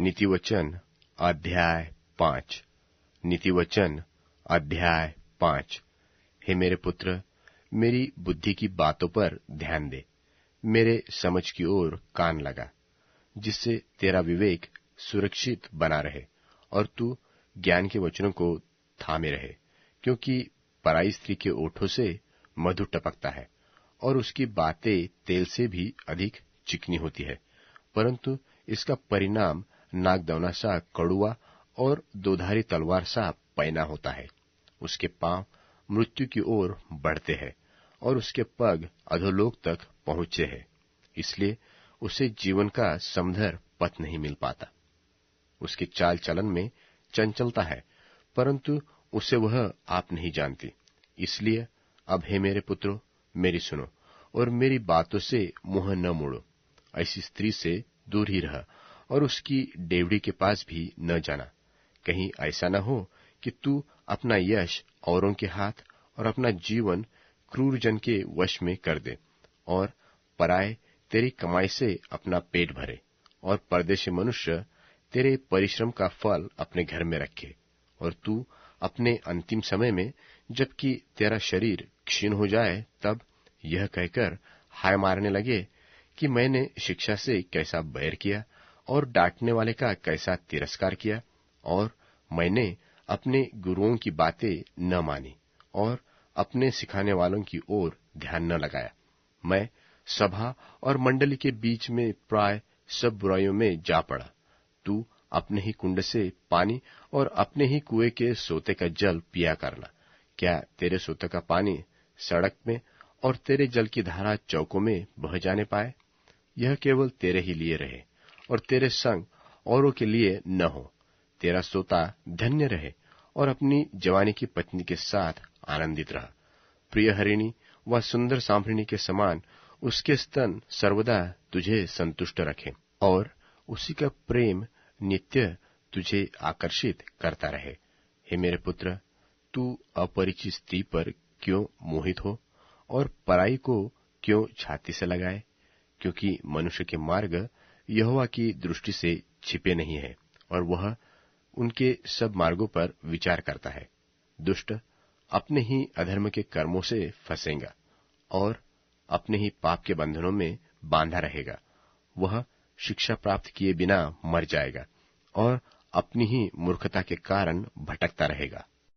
नीतिवचन अध्याय 5। नीतिवचन अध्याय 5। हे मेरे पुत्र, मेरी बुद्धि की बातों पर ध्यान दे, मेरे समझ की ओर कान लगा, जिससे तेरा विवेक सुरक्षित बना रहे और तू ज्ञान के वचनों को थामे रहे। क्योंकि पराई स्त्री के ओठों से मधु टपकता है और उसकी बातें तेल से भी अधिक चिकनी होती है, परंतु इसका परिणाम नागदौना सा कड़ुआ और दोधारी तलवार सा पैना होता है। उसके पांव मृत्यु की ओर बढ़ते हैं और उसके पग अधोलोक तक पहुंचे हैं, इसलिए उसे जीवन का समधर पथ नहीं मिल पाता। उसके चाल चलन में चंचलता है, परंतु उसे वह आप नहीं जानती। इसलिए अब हे मेरे पुत्रों, मेरी सुनो और मेरी बातों से मुंह न मोड़ो। ऐसी स्त्री से दूर ही रह और उसकी डेवड़ी के पास भी न जाना। कहीं ऐसा न हो कि तू अपना यश औरों के हाथ और अपना जीवन क्रूर जन के वश में कर दे और पराए तेरी कमाई से अपना पेट भरे और परदेशी मनुष्य तेरे परिश्रम का फल अपने घर में रखे। और तू अपने अंतिम समय में, जबकि तेरा शरीर क्षीण हो जाए, तब यह कहकर हाय मारने लगे कि मैंने शिक्षा से कैसा बैर किया और डांटने वाले का कैसा तिरस्कार किया, और मैंने अपने गुरुओं की बातें न मानी और अपने सिखाने वालों की ओर ध्यान न लगाया। मैं सभा और मंडली के बीच में प्राय सब बुराइयों में जा पड़ा। तू अपने ही कुंड से पानी और अपने ही कुएं के सोते का जल पिया करना। क्या तेरे सोते का पानी सड़क में और तेरे जल की धारा चौकों में बह जाने पाए? यह केवल तेरे ही लिए रहे और तेरे संग औरों के लिए न हो। तेरा सोता धन्य रहे और अपनी जवानी की पत्नी के साथ आनंदित रह। प्रिय हरिणी व सुंदर सांभरिणी के समान उसके स्तन सर्वदा तुझे संतुष्ट रखें और उसी का प्रेम नित्य तुझे आकर्षित करता रहे। हे मेरे पुत्र, तू अपरिचित स्त्री पर क्यों मोहित हो और पराई को क्यों छाती से लगाए? क्योंकि मनुष्य के मार्ग यहोवा की दृष्टि से छिपे नहीं है और वह उनके सब मार्गों पर विचार करता है। दुष्ट अपने ही अधर्म के कर्मों से फंसेगा और अपने ही पाप के बंधनों में बांधा रहेगा। वह शिक्षा प्राप्त किए बिना मर जाएगा और अपनी ही मूर्खता के कारण भटकता रहेगा।